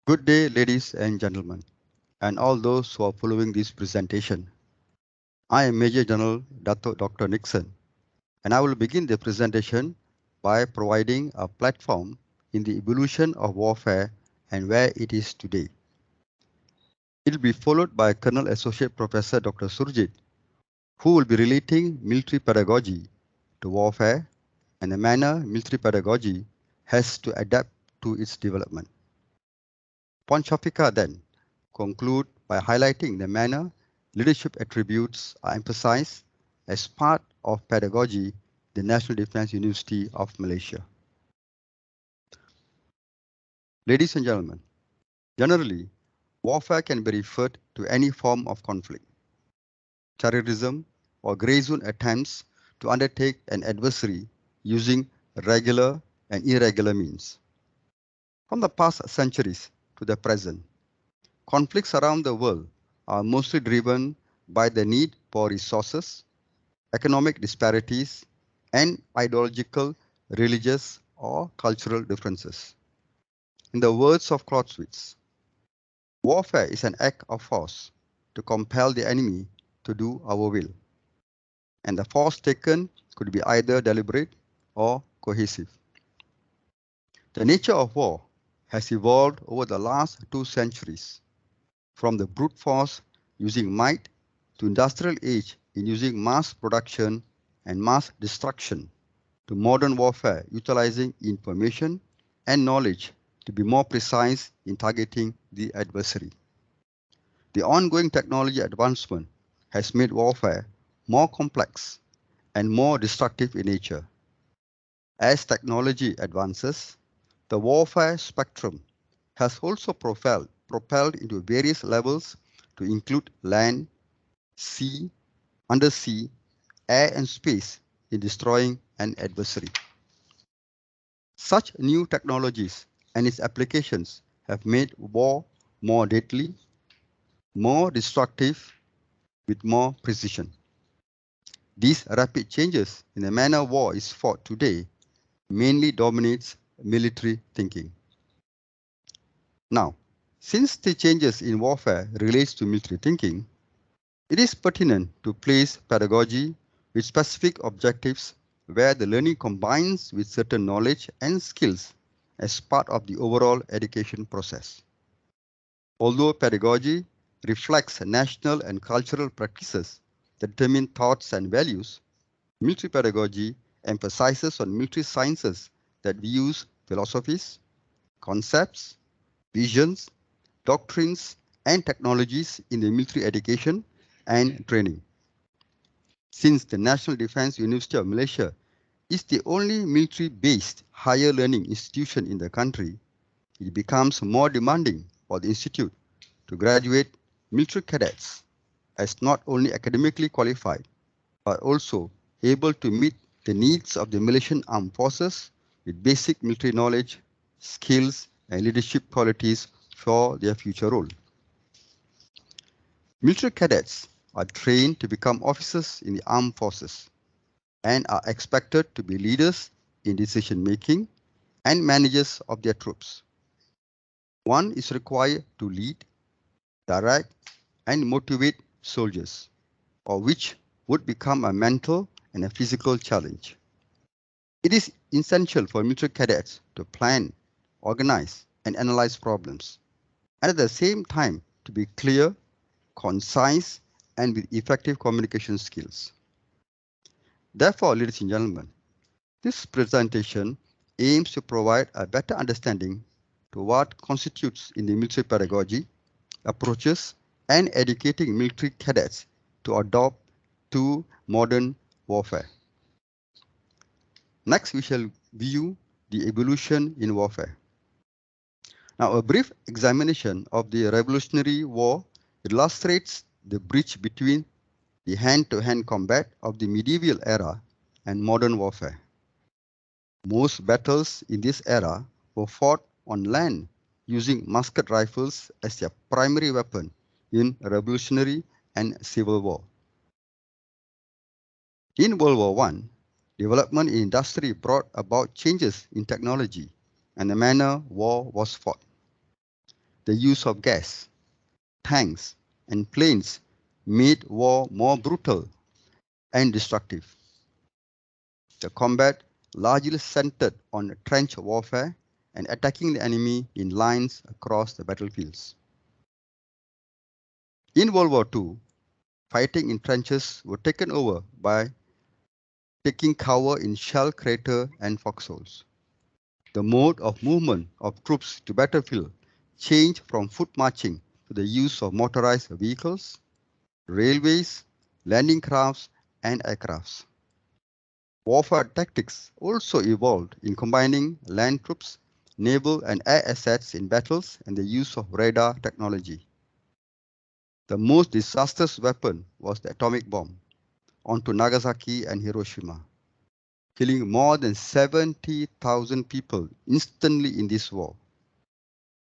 Good day, ladies and gentlemen, and all those who are following this presentation. I am Major General Dr. Nixon, and I will begin the presentation by providing a platform in the evolution of warfare and where it is today. It will be followed by Colonel Associate Professor Dr. Surjit, who will be relating military pedagogy to warfare and the manner military pedagogy has to adapt to its development. Ponchafika then conclude by highlighting the manner leadership attributes are emphasized as part of pedagogy, the National Defense University of Malaysia. Ladies and gentlemen, generally, warfare can be referred to any form of conflict, terrorism, or grey zone attempts to undertake an adversary using regular and irregular means. From the past centuries to the present, conflicts around the world are mostly driven by the need for resources, economic disparities, and ideological, religious, or cultural differences. In the words of Clausewitz, warfare is an act of force to compel the enemy to do our will, and the force taken could be either deliberate or cohesive. The nature of war has evolved over the last 2 centuries, from the brute force using might to industrial age in using mass production and mass destruction to modern warfare utilizing information and knowledge to be more precise in targeting the adversary. The ongoing technology advancement has made warfare more complex and more destructive in nature. As technology advances, the warfare spectrum has also propelled into various levels to include land, sea, undersea, air and space in destroying an adversary. Such new technologies and its applications have made war more deadly, more destructive, with more precision. These rapid changes in the manner war is fought today mainly dominates military thinking. Now, since the changes in warfare relates to military thinking, it is pertinent to place pedagogy with specific objectives where the learning combines with certain knowledge and skills as part of the overall education process. Although pedagogy reflects national and cultural practices that determine thoughts and values, military pedagogy emphasizes on military sciences that views philosophies, concepts, visions, doctrines, and technologies in the military education and training. Since the National Defense University of Malaysia is the only military-based higher learning institution in the country, it becomes more demanding for the institute to graduate military cadets as not only academically qualified, but also able to meet the needs of the Malaysian Armed Forces with basic military knowledge, skills, and leadership qualities for their future role. Military cadets are trained to become officers in the armed forces and are expected to be leaders in decision making and managers of their troops. One is required to lead, direct, and motivate soldiers, or which would become a mental and a physical challenge. It is essential for military cadets to plan, organize, and analyze problems, and at the same time to be clear, concise, and with effective communication skills. Therefore, ladies and gentlemen, this presentation aims to provide a better understanding to what constitutes in the military pedagogy, approaches, and educating military cadets to adopt to modern warfare. Next, we shall view the evolution in warfare. Now, a brief examination of the Revolutionary War illustrates the breach between the hand-to-hand combat of the medieval era and modern warfare. Most battles in this era were fought on land using musket rifles as their primary weapon in Revolutionary and Civil War. In World War I, development in industry brought about changes in technology and the manner war was fought. The use of gas, tanks, and planes made war more brutal and destructive. The combat largely centered on trench warfare and attacking the enemy in lines across the battlefields. In World War II, fighting in trenches were taken over by taking cover in shell crater and foxholes. The mode of movement of troops to battlefield changed from foot marching to the use of motorized vehicles, railways, landing crafts, and aircrafts. Warfare tactics also evolved in combining land troops, naval and air assets in battles, and the use of radar technology. The most disastrous weapon was the atomic bomb onto Nagasaki and Hiroshima, killing more than 70,000 people instantly in this war.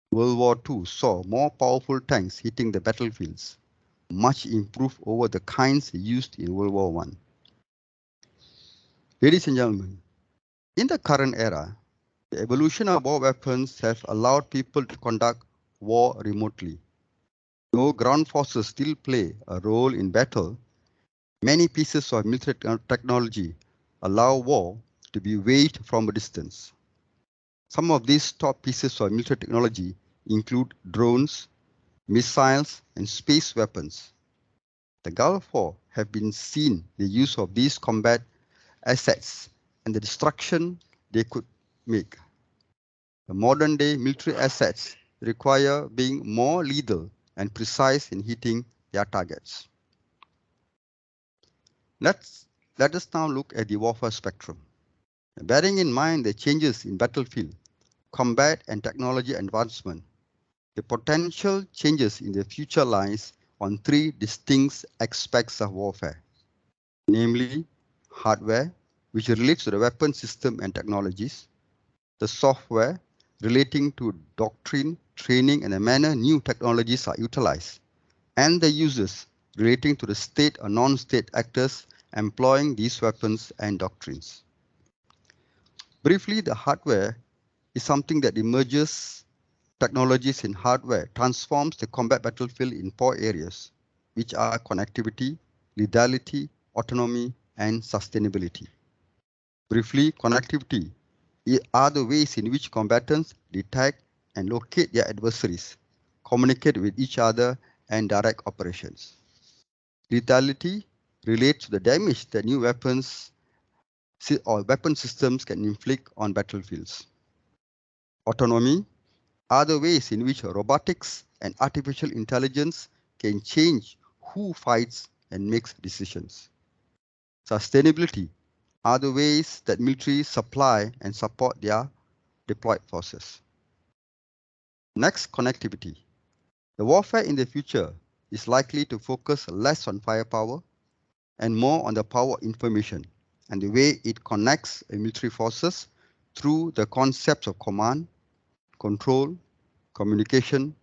World War II saw more powerful tanks hitting the battlefields, much improved over the kinds used in World War I. Ladies and gentlemen, in the current era, the evolution of war weapons have allowed people to conduct war remotely. Though ground forces still play a role in battle, many pieces of military technology allow war to be waged from a distance. Some of these top pieces of military technology include drones, missiles, and space weapons. The Gulf War have been seen the use of these combat assets and the destruction they could make. The modern day military assets require being more lethal and precise in hitting their targets. Let us now look at the warfare spectrum. Bearing in mind the changes in battlefield, combat and technology advancement, the potential changes in the future lies on three distinct aspects of warfare, namely hardware, which relates to the weapon system and technologies, the software relating to doctrine, training, and the manner new technologies are utilized, and the uses relating to the state or non-state actors employing these weapons and doctrines. Briefly, the hardware is something that emerges technologies in hardware transforms the combat battlefield in four areas, which are connectivity, lethality, autonomy, and sustainability. Briefly, connectivity are the ways in which combatants detect and locate their adversaries, communicate with each other, and direct operations. Lethality relates to the damage that new weapons or weapon systems can inflict on battlefields. Autonomy are the ways in which robotics and artificial intelligence can change who fights and makes decisions. Sustainability are the ways that military supply and support their deployed forces. Next, connectivity. The warfare in the future is likely to focus less on firepower and more on the power of information and the way it connects military forces through the concepts of command, control, communication,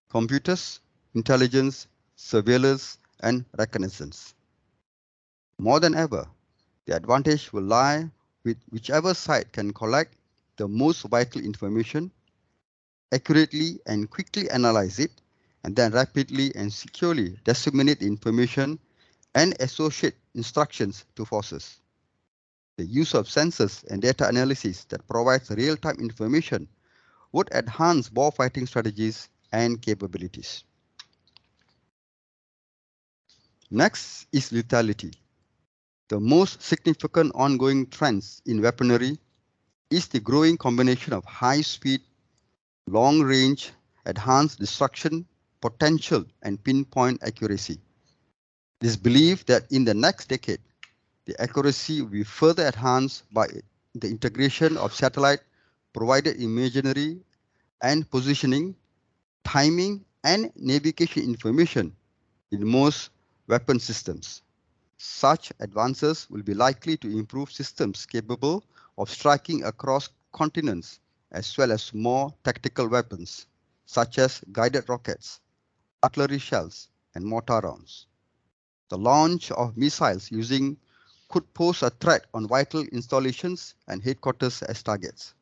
computers, intelligence, surveillance, and reconnaissance. More than ever, the advantage will lie with whichever side can collect the most vital information, accurately and quickly analyze it, and then rapidly and securely disseminate the information and associate instructions to forces. The use of sensors and data analysis that provides real-time information would enhance warfighting strategies and capabilities. Next is lethality. The most significant ongoing trends in weaponry is the growing combination of high speed, long range, enhanced destruction potential, and pinpoint accuracy. It is believed that in the next decade, the accuracy will be further enhanced by the integration of satellite provided imagery and positioning, timing, and navigation information in most weapon systems. Such advances will be likely to improve systems capable of striking across continents as well as more tactical weapons, such as guided rockets, artillery shells, and mortar rounds. The launch of missiles using could pose a threat on vital installations and headquarters as targets.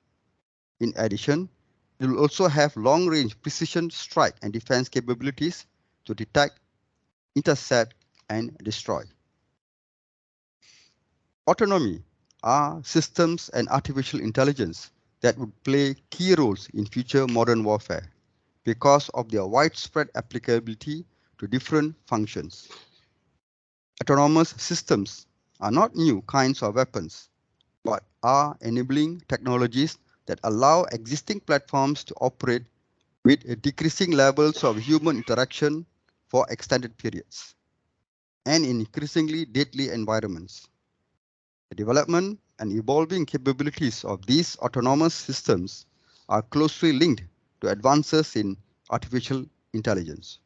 In addition, It will also have long-range precision strike and defense capabilities to detect, intercept, and destroy. Autonomy are systems and artificial intelligence that would play key roles in future modern warfare because of their widespread applicability to different functions. Autonomous systems are not new kinds of weapons, but are enabling technologies that allow existing platforms to operate with decreasing levels of human interaction for extended periods and in increasingly deadly environments. The development and evolving capabilities of these autonomous systems are closely linked to advances in artificial intelligence.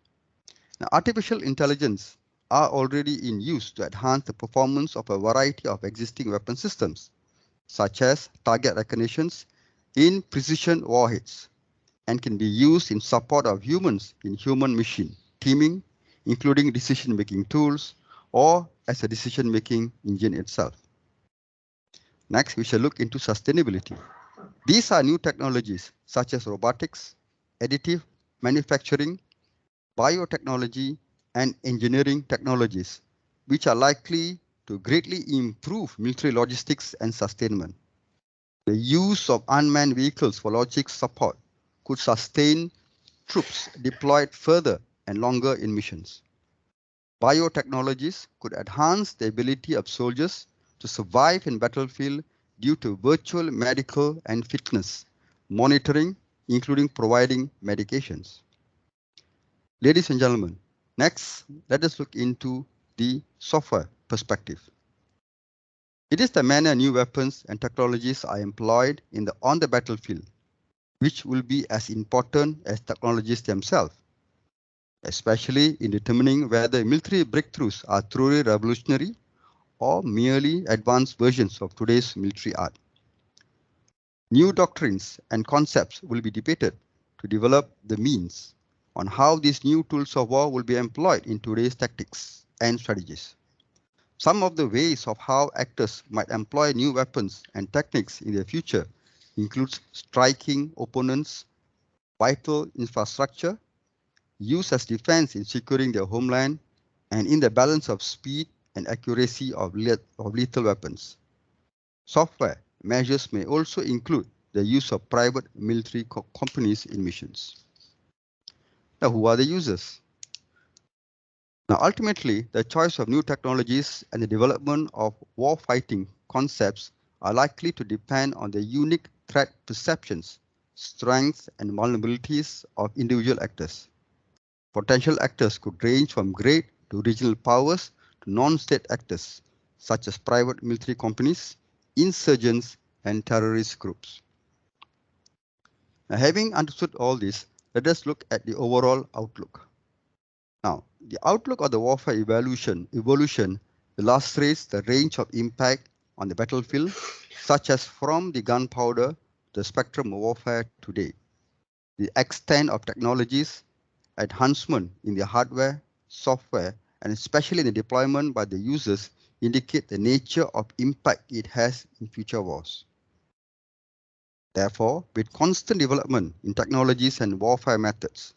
Now, artificial intelligence are already in use to enhance the performance of a variety of existing weapon systems, such as target recognitions in precision warheads, and can be used in support of humans in human-machine teaming, including decision-making tools or as a decision-making engine itself. Next, we shall look into sustainability. These are new technologies such as robotics, additive manufacturing, biotechnology, and engineering technologies, which are likely to greatly improve military logistics and sustainment. The use of unmanned vehicles for logistics support could sustain troops deployed further and longer in missions. Biotechnologies could enhance the ability of soldiers to survive in battlefield due to virtual medical and fitness monitoring, including providing medications. Ladies and gentlemen, next, let us look into the software perspective. It is the manner new weapons and technologies are employed on the battlefield, which will be as important as technologies themselves, especially in determining whether military breakthroughs are truly revolutionary or merely advanced versions of today's military art. New doctrines and concepts will be debated to develop the means on how these new tools of war will be employed in today's tactics and strategies. Some of the ways of how actors might employ new weapons and techniques in the future includes striking opponents' vital infrastructure, use as defense in securing their homeland, and in the balance of speed and accuracy of lethal weapons. Software measures may also include the use of private military companies in missions. Now, who are the users? Now, ultimately, the choice of new technologies and the development of warfighting concepts are likely to depend on the unique threat perceptions, strengths, and vulnerabilities of individual actors. Potential actors could range from great to regional powers to non-state actors, such as private military companies, insurgents, and terrorist groups. Now, having understood all this, let us look at the overall outlook. Now, the outlook of the warfare evolution illustrates the range of impact on the battlefield, such as from the gunpowder to the spectrum of warfare today. The extent of technologies, enhancement in the hardware, software, and especially in the deployment by the users indicate the nature of impact it has in future wars. Therefore, with constant development in technologies and warfare methods,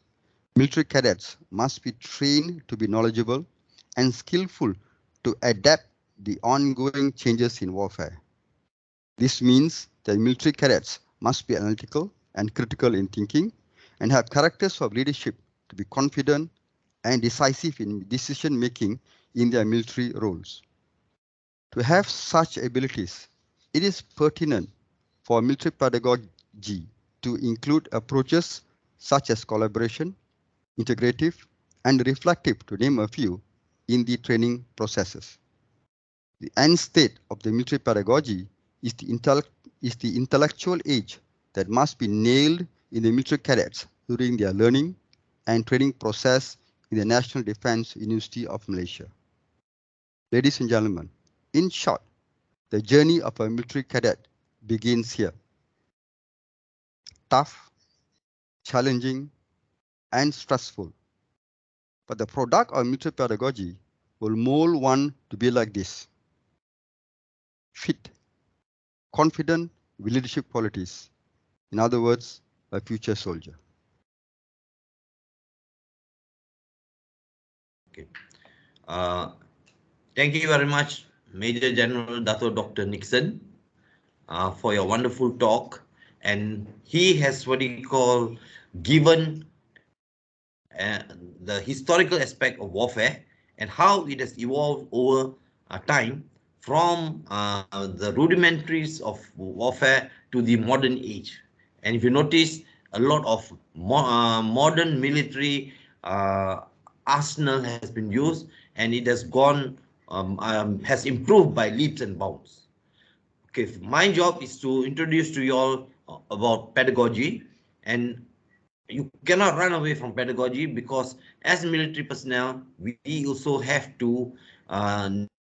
military cadets must be trained to be knowledgeable and skillful to adapt the ongoing changes in warfare. This means that military cadets must be analytical and critical in thinking and have characters of leadership to be confident and decisive in decision making in their military roles. To have such abilities, it is pertinent for military pedagogy to include approaches such as collaboration, integrative, and reflective, to name a few, in the training processes. The end state of the military pedagogy is the intellectual age that must be nailed in the military cadets during their learning and training process in the National Defence University of Malaysia. Ladies and gentlemen, in short, the journey of a military cadet begins here. Tough, challenging, and stressful. But the product of military pedagogy will mold one to be like this: fit, confident with leadership qualities. In other words, a future soldier. Okay. Uh, Thank you very much, Major General Dato Dr. Nixon, for your wonderful talk. And he has what he call given the historical aspect of warfare and how it has evolved over time from the rudimentaries of warfare to the modern age. And if you notice, a lot of modern military arsenal has been used, and it has gone has improved by leaps and bounds. Okay, my job is to introduce to you all about pedagogy, and you cannot run away from pedagogy because as military personnel, we also have to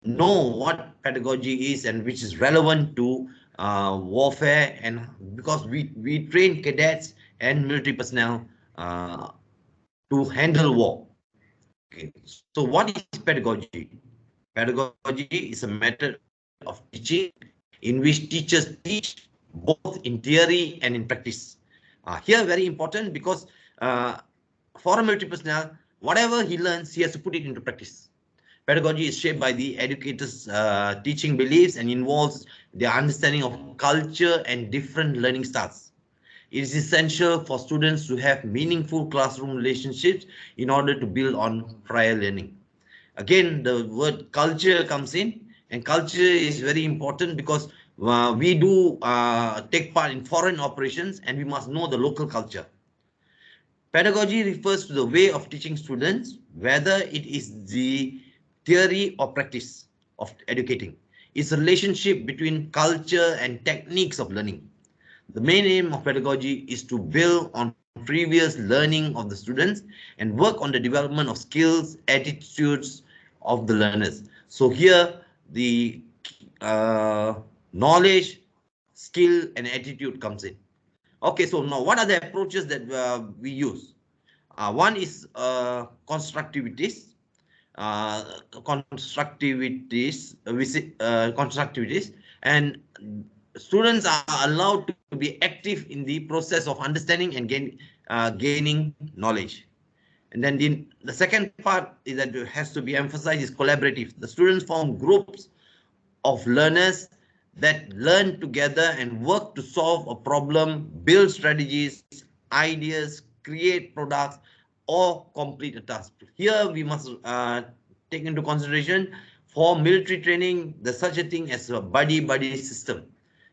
know what pedagogy is and which is relevant to warfare, and because we train cadets and military personnel to handle war. Okay, so what is pedagogy? Pedagogy is a method of teaching in which teachers teach both in theory and in practice. Here, very important because for a military personnel, whatever he learns, he has to put it into practice. Pedagogy is shaped by the educators' teaching beliefs and involves their understanding of culture and different learning styles. It is essential for students to have meaningful classroom relationships in order to build on prior learning. Again, the word culture comes in, and culture is very important because we do take part in foreign operations and we must know the local culture. Pedagogy refers to the way of teaching students, whether it is the theory or practice of educating. It's a relationship between culture and techniques of learning. The main aim of pedagogy is to build on previous learning of the students and work on the development of skills, attitudes of the learners. So here, the knowledge, skill, and attitude comes in. Okay, so now what are the approaches that we use? One is uh, constructivities, and students are allowed to be active in the process of understanding and gaining knowledge. And then the second part is that has to be emphasized is collaborative. The students form groups of learners that learn together and work to solve a problem, build strategies, ideas, create products, or complete a task. Here we must take into consideration for military training, there's such a thing as a buddy-buddy system,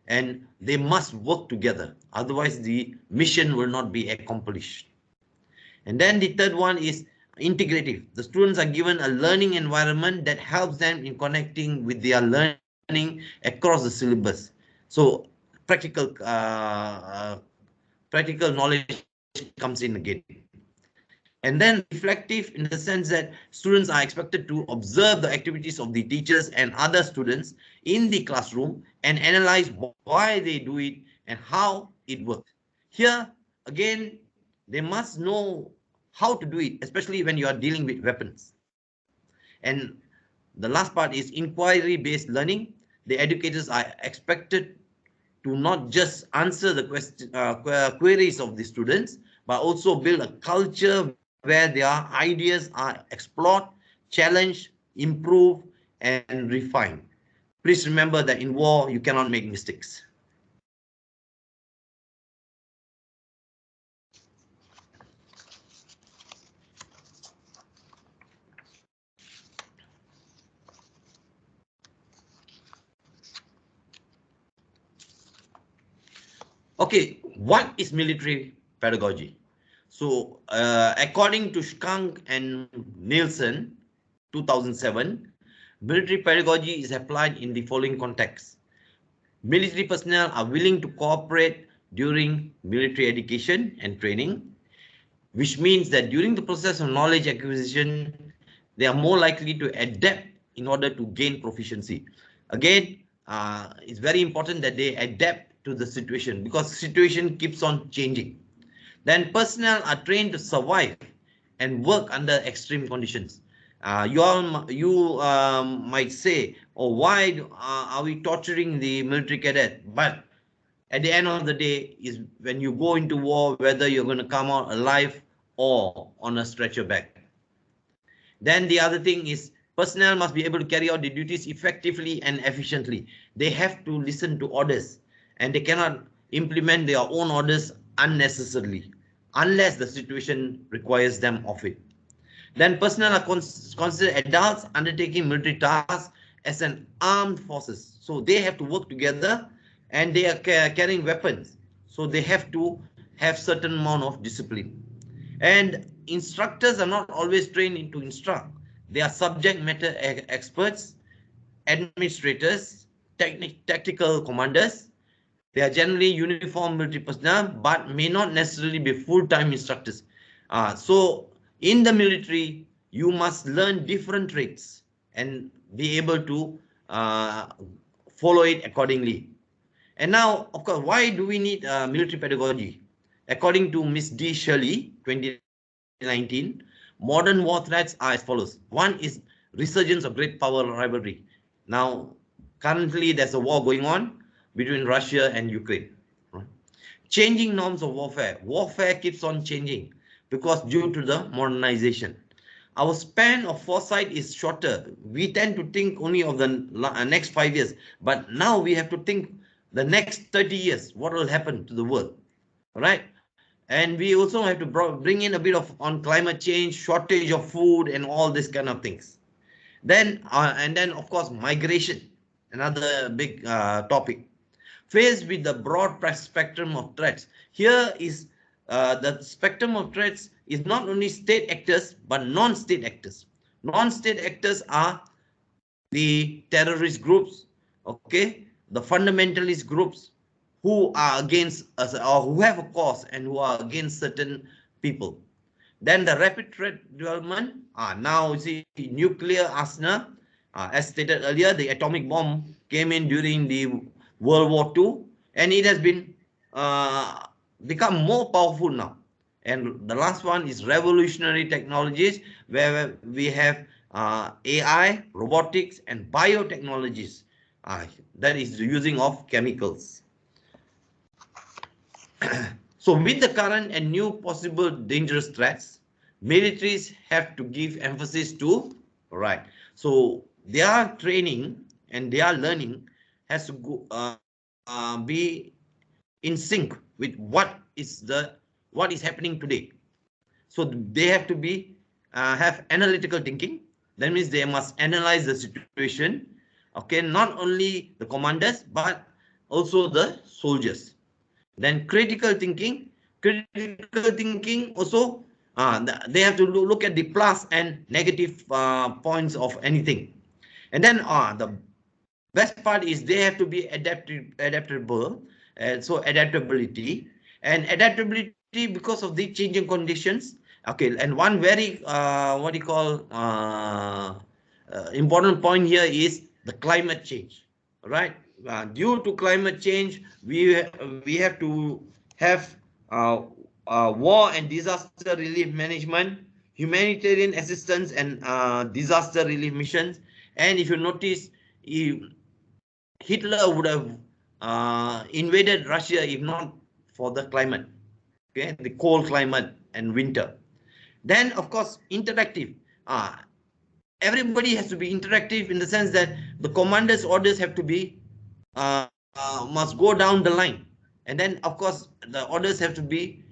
and they must work together. Otherwise, the mission will not be accomplished. And then the third one is integrative. The students are given a learning environment that helps them in connecting with their learning across the syllabus. So practical practical knowledge comes in again. And then reflective in the sense that students are expected to observe the activities of the teachers and other students in the classroom and analyze why they do it and how it works. Here, again, they must know how to do it, especially when you are dealing with weapons. And the last part is inquiry-based learning. The educators are expected to not just answer the queries of the students, but also build a culture where their ideas are explored, challenged, improved, and refined. Please remember that in war, you cannot make mistakes. Okay, what is military pedagogy? So, according to Skunk and Nielsen, 2007, military pedagogy is applied in the following context. Military personnel are willing to cooperate during military education and training, which means that during the process of knowledge acquisition, they are more likely to adapt in order to gain proficiency. Again, it's very important that they adapt to the situation because situation keeps on changing. Then personnel are trained to survive and work under extreme conditions. You might say, "Oh, why are we torturing the military cadet?" But at the end of the day is when you go into war, whether you're going to come out alive or on a stretcher bag. Then the other thing is personnel must be able to carry out the duties effectively and efficiently. They have to listen to orders and they cannot implement their own orders unnecessarily unless the situation requires them of it. Then personnel are considered adults undertaking military tasks as an armed forces. So they have to work together and they are carrying weapons. So they have to have certain amount of discipline. And instructors are not always trained to instruct. They are subject matter experts, administrators, tactical commanders. They are generally uniformed military personnel, but may not necessarily be full-time instructors. So in the military, you must learn different trades and be able to uh, follow it accordingly. And now, of course, why do we need military pedagogy? According to Miss D. Shirley, 2019, modern war threats are as follows. One is resurgence of great power rivalry. Now, currently, there's a war going on between Russia and Ukraine. Changing norms of warfare. Warfare keeps on changing because due to the modernization. Our span of foresight is shorter. We tend to think only of the next 5 years, but now we have to think the next 30 years, what will happen to the world, right? And we also have to bring in a bit of on climate change, shortage of food, and all this kind of things. Then of course migration, another big topic. Faced with the broad spectrum of threats, here is the spectrum of threats is not only state actors but non-state actors. Non-state actors are the terrorist groups, okay, the fundamentalist groups who are against us or who have a cause and who are against certain people. Then the rapid threat development, now you see nuclear arsenal, as stated earlier, the atomic bomb came in during the World War II, and it has been become more powerful now. And the last one is revolutionary technologies, where we have AI, robotics, and biotechnologies. That is the using of chemicals. So with the current and new possible dangerous threats, militaries have to give emphasis to, right. So their training and their learning has to be in sync with what is happening today. So they have to be have analytical thinking. That means they must analyze the situation. Okay, not only the commanders but also the soldiers. Then critical thinking. Critical thinking also, they have to look at the plus and negative points of anything. And then the best part is they have to be adaptable. So adaptability and adaptability because of the changing conditions. Okay, and one very what do you call important point here is the climate change, right? Due to climate change, we have to have uh, war and disaster relief management, humanitarian assistance, and disaster relief missions. And if you notice, Hitler would have invaded Russia if not for the climate, okay, the cold climate and winter. Then, of course, interactive. Everybody has to be interactive in the sense that the commander's orders have to be must go down the line, and then of course the orders have to be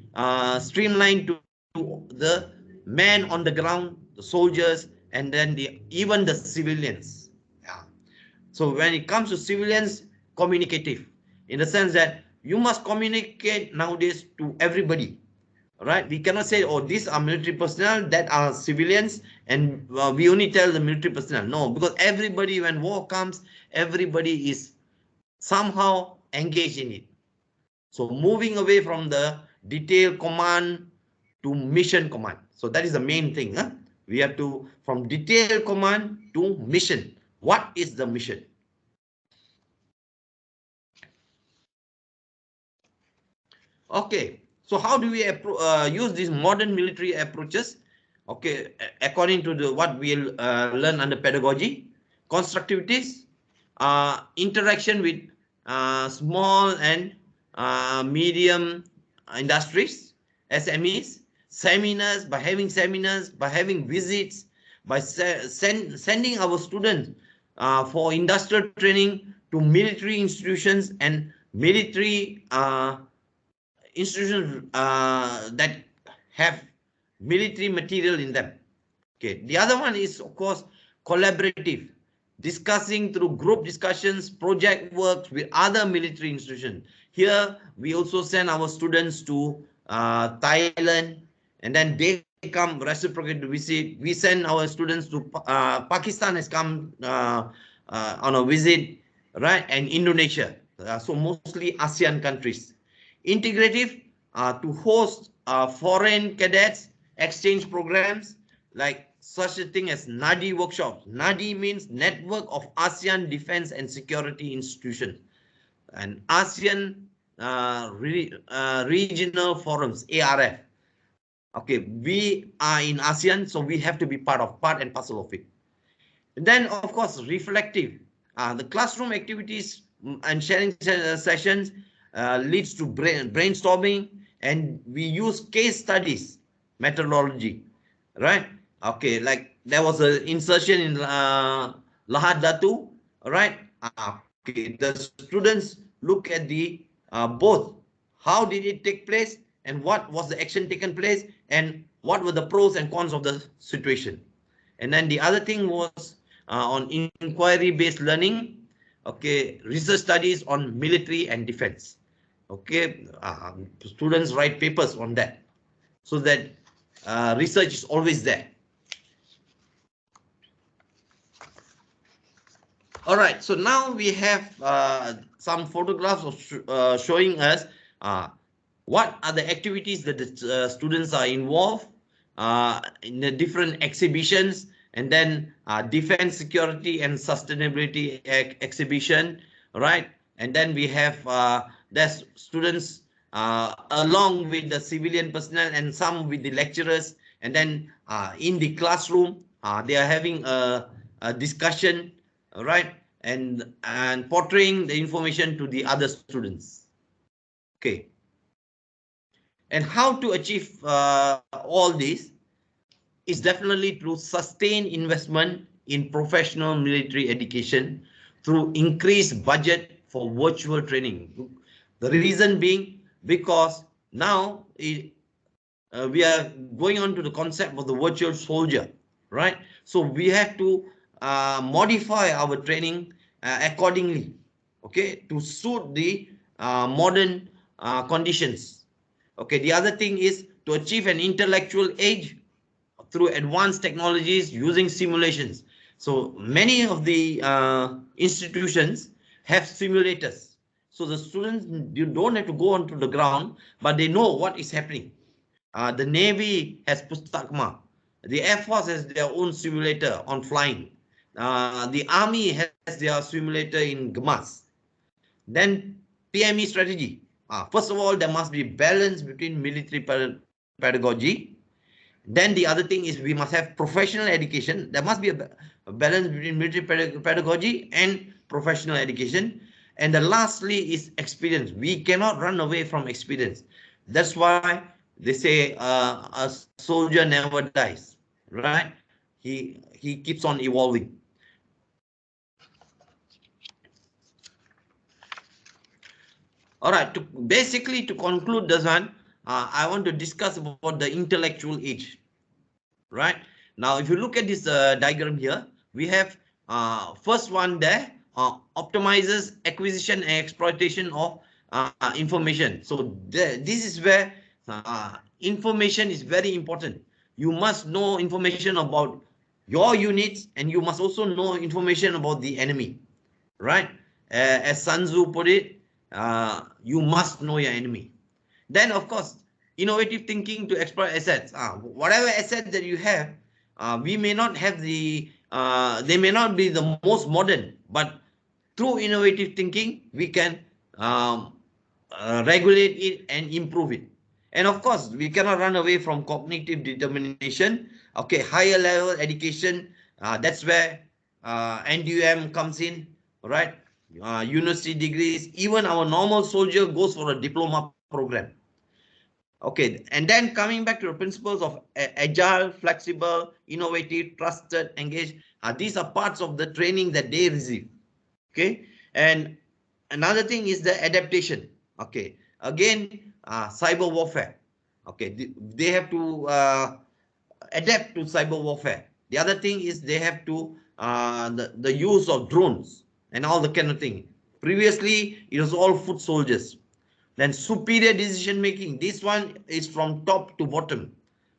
streamlined to the man on the ground, the soldiers, and then even the civilians. Yeah. So when it comes to civilians, communicative in the sense that you must communicate nowadays to everybody, right? We cannot say, oh, these are military personnel, that are civilians, and we only tell the military personnel. No, because everybody, when war comes, everybody is somehow engaged in it. So moving away from the detailed command to mission command. So that is the main thing. Huh? We have to, from detailed command to mission. What is the mission? Okay, so how do we use these modern military approaches? Okay, according to what we learn under pedagogy, constructivities, interaction with small and medium industries, SMEs, seminars, by having visits, by sending our students for industrial training to military institutions and military institutions that have military material in them. Okay, the other one is, of course, collaborative, discussing through group discussions, project works with other military institutions. Here, we also send our students to Thailand, and then they come reciprocate to visit. We send our students to Pakistan has come on a visit, right? And Indonesia. So mostly ASEAN countries. Integrative to host foreign cadets exchange programs like such a thing as NADI workshops. NADI means Network of ASEAN Defense and Security Institutions, and ASEAN Regional Forums, ARF. Okay, we are in ASEAN, so we have to be part and parcel of it. And then, of course, reflective. The classroom activities and sharing sessions leads to brainstorming, and we use case studies methodology, right? Okay, like there was an insertion in Lahad Datu, right? Okay, the students look at the both how did it take place and what was the action taken place and what were the pros and cons of the situation. And then the other thing was on inquiry-based learning, okay, research studies on military and defense. Okay, students write papers on that, so that research is always there. All right, so now we have some photographs of showing us what are the activities that the students are involved in the different exhibitions, and then defense, security, and sustainability exhibition, right? And then we have the students along with the civilian personnel and some with the lecturers, and then in the classroom they are having a discussion, right? And portraying the information to the other students. Okay. And how to achieve all this is definitely through sustained investment in professional military education through increased budget for virtual training. The reason being because now we are going on to the concept of the virtual soldier, right? So we have to modify our training accordingly, okay, to suit the modern conditions. Okay, the other thing is to achieve an intellectual age through advanced technologies using simulations. So many of the institutions have simulators. So the students, you don't have to go onto the ground, but they know what is happening. The Navy has Pustakma. The Air Force has their own simulator on flying. The Army has their simulator in GMAS. Then PME strategy. First of all, there must be balance between military pedagogy. Then the other thing is we must have professional education. There must be a balance between military pedagogy and professional education. And the lastly is experience. We cannot run away from experience. That's why they say a soldier never dies, right? He keeps on evolving. All right, basically to conclude this one, I want to discuss about the intellectual age, right? Now, if you look at this diagram here, we have first one there, optimizes acquisition and exploitation of information. So this is where information is very important. You must know information about your units, and you must also know information about the enemy, right? As Sun Tzu put it, you must know your enemy. Then, of course, innovative thinking to exploit assets. Whatever asset that you have, we may not have they may not be the most modern, but through innovative thinking, we can regulate it and improve it. And of course, we cannot run away from cognitive determination. Okay, higher level education, that's where NDUM comes in, right? university degrees. Even our normal soldier goes for a diploma program. Okay, and then coming back to the principles of agile, flexible, innovative, trusted, engaged. These are parts of the training that they receive. Okay, and another thing is the adaptation. Okay, again, cyber warfare. Okay, they have to adapt to cyber warfare. The other thing is they have to the use of drones and all the kind of thing. Previously, it was all foot soldiers. Then superior decision making. This one is from top to bottom,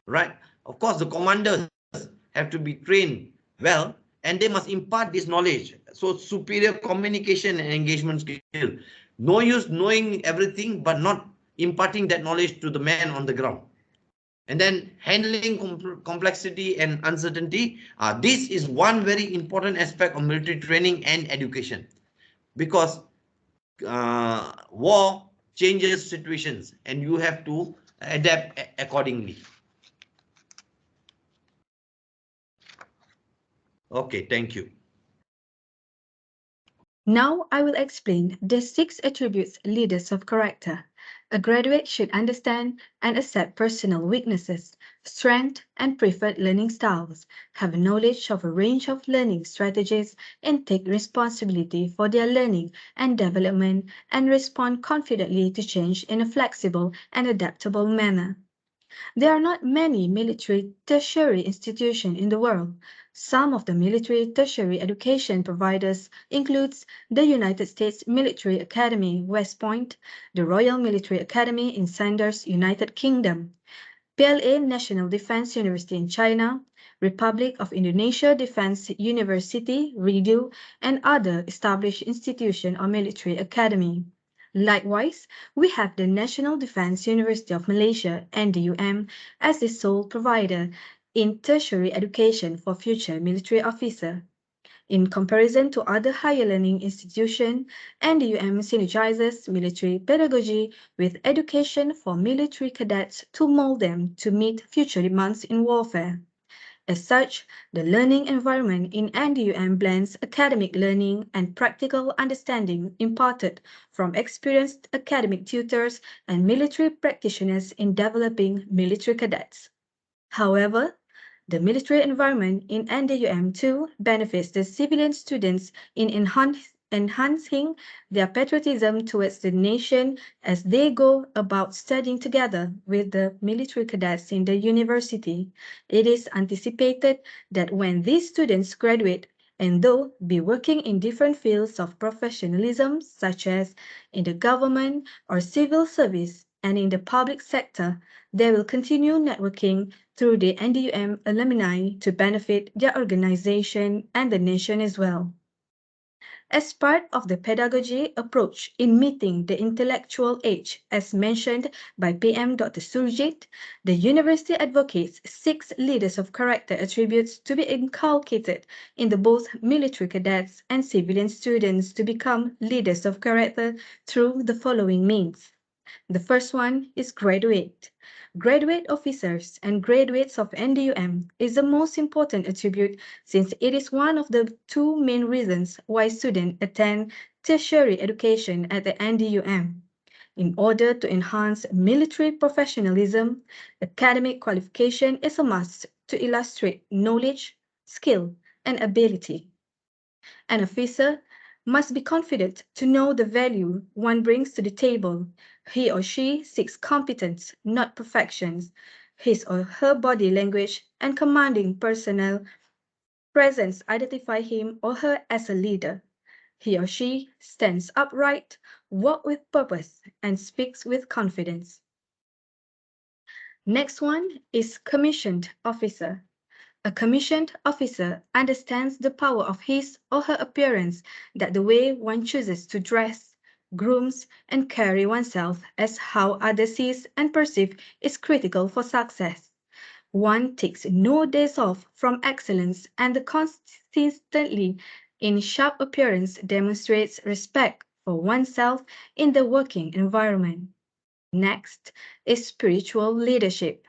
right? Of course, the commanders have to be trained well, and they must impart this knowledge. So superior communication and engagement skill. No use knowing everything but not imparting that knowledge to the man on the ground. And then handling complexity and uncertainty. This is one very important aspect of military training and education, because war changes situations and you have to adapt accordingly. Okay, thank you. Now I will explain the 6 attributes leaders of character. A graduate should understand and accept personal weaknesses, strengths, and preferred learning styles, have knowledge of a range of learning strategies, and take responsibility for their learning and development, and respond confidently to change in a flexible and adaptable manner. There are not many military tertiary institutions in the world. Some of the military tertiary education providers includes the United States Military Academy, West Point, the Royal Military Academy in Sandhurst, United Kingdom, PLA National Defense University in China, Republic of Indonesia Defense University, RIDU, and other established institutions or military academy. Likewise, we have the National Defense University of Malaysia, NDUM, as the sole provider in tertiary education for future military officers. In comparison to other higher learning institutions, NDUM synergizes military pedagogy with education for military cadets to mold them to meet future demands in warfare. As such, the learning environment in NDUM blends academic learning and practical understanding imparted from experienced academic tutors and military practitioners in developing military cadets. However, the military environment in NDUM too benefits the civilian students in enhancing their patriotism towards the nation as they go about studying together with the military cadets in the university. It is anticipated that when these students graduate, and though be working in different fields of professionalism, such as in the government or civil service and in the public sector, they will continue networking through the NDUM alumni to benefit their organization and the nation as well. As part of the pedagogy approach in meeting the intellectual age, as mentioned by PM Dr. Surjit, the university advocates 6 leaders of character attributes to be inculcated in the both military cadets and civilian students to become leaders of character through the following means. The first one is graduate. Graduate officers and graduates of NDUM is the most important attribute since it is one of the 2 main reasons why students attend tertiary education at the NDUM. In order to enhance military professionalism, academic qualification is a must to illustrate knowledge, skill, and ability. An officer must be confident to know the value one brings to the table. He or she seeks competence, not perfections. His or her body language and commanding personnel presence identify him or her as a leader. He or she stands upright, walks with purpose, and speaks with confidence. Next one is commissioned officer. A commissioned officer understands the power of his or her appearance, that the way one chooses to dress, grooms, and carry oneself as how others see and perceive is critical for success. One takes no days off from excellence, and the consistently in sharp appearance demonstrates respect for oneself in the working environment. Next is spiritual leadership.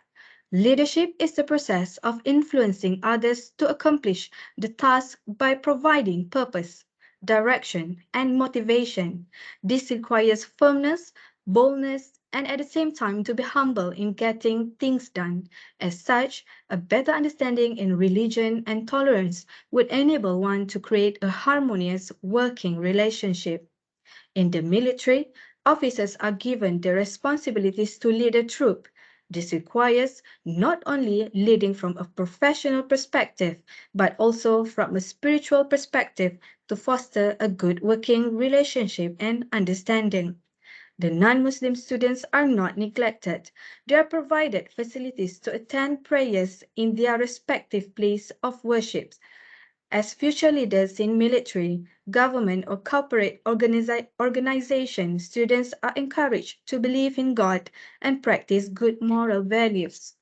Leadership is the process of influencing others to accomplish the task by providing purpose, direction, and motivation. This requires firmness, boldness, and at the same time to be humble in getting things done. As such, a better understanding in religion and tolerance would enable one to create a harmonious working relationship. In the military, officers are given the responsibilities to lead a troop. This requires not only leading from a professional perspective, but also from a spiritual perspective to foster a good working relationship and understanding. The non Muslim students are not neglected. They are provided facilities to attend prayers in their respective place of worship. As future leaders in military, government, or corporate organization, students are encouraged to believe in God and practice good moral values.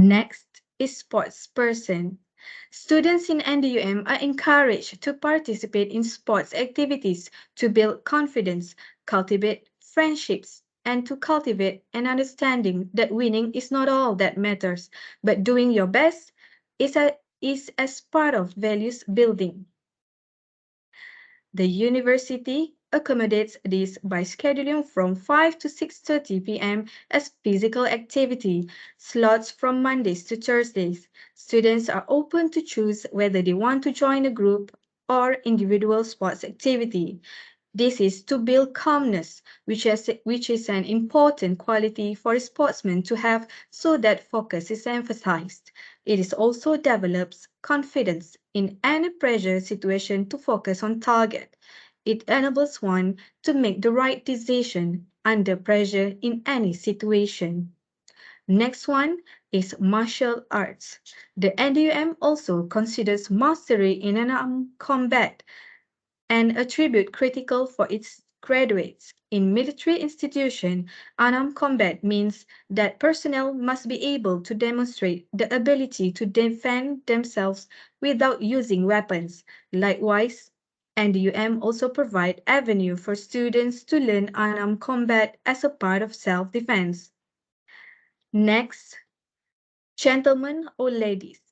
Next is sports person. Students in NDUM are encouraged to participate in sports activities to build confidence, cultivate friendships, and to cultivate an understanding that winning is not all that matters, but doing your best is, is as part of values building. The university accommodates this by scheduling from 5 to 6:30 p.m. as physical activity, slots from Mondays to Thursdays. Students are open to choose whether they want to join a group or individual sports activity. This is to build calmness, which is an important quality for a sportsman to have so that focus is emphasized. It is also develops confidence in any pressure situation to focus on target. It enables one to make the right decision under pressure in any situation. Next one is martial arts. The NDUM also considers mastery in unarmed combat an attribute critical for its graduates. In military institution, unarmed combat means that personnel must be able to demonstrate the ability to defend themselves without using weapons. Likewise, NDUM also provide avenue for students to learn unarmed combat as a part of self-defense. Next, gentlemen or ladies.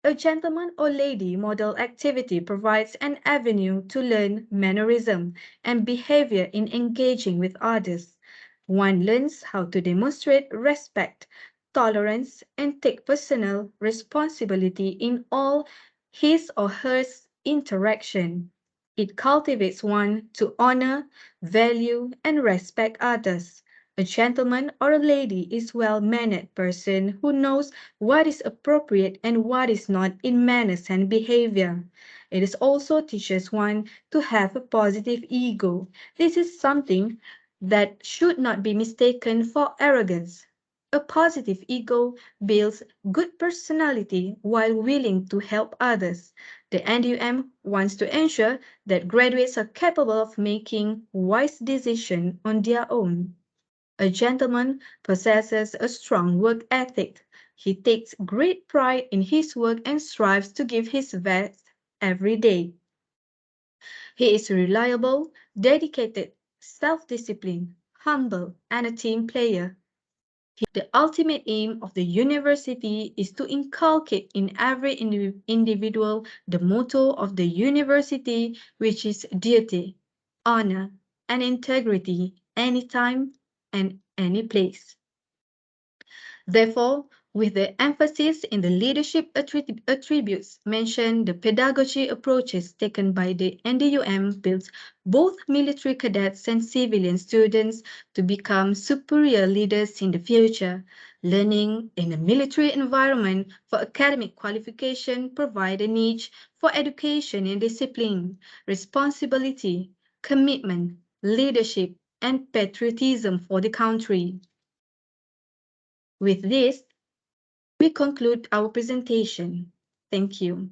A gentleman or lady model activity provides an avenue to learn mannerism and behavior in engaging with others. One learns how to demonstrate respect, tolerance, and take personal responsibility in all his or her interaction. It cultivates one to honor, value, and respect others. A gentleman or a lady is well-mannered person who knows what is appropriate and what is not in manners and behavior. It is also teaches one to have a positive ego. This is something that should not be mistaken for arrogance. A positive ego builds good personality while willing to help others. The NUM wants to ensure that graduates are capable of making wise decisions on their own. A gentleman possesses a strong work ethic. He takes great pride in his work and strives to give his best every day. He is reliable, dedicated, self-disciplined, humble, and a team player. The ultimate aim of the university is to inculcate in every individual the motto of the university, which is duty, honor, and integrity anytime and any place. Therefore, with the emphasis in the leadership attributes mentioned, the pedagogy approaches taken by the NDUM builds both military cadets and civilian students to become superior leaders in the future. Learning in a military environment for academic qualification provide a niche for education and discipline, responsibility, commitment, leadership, and patriotism for the country. With this, we conclude our presentation. Thank you.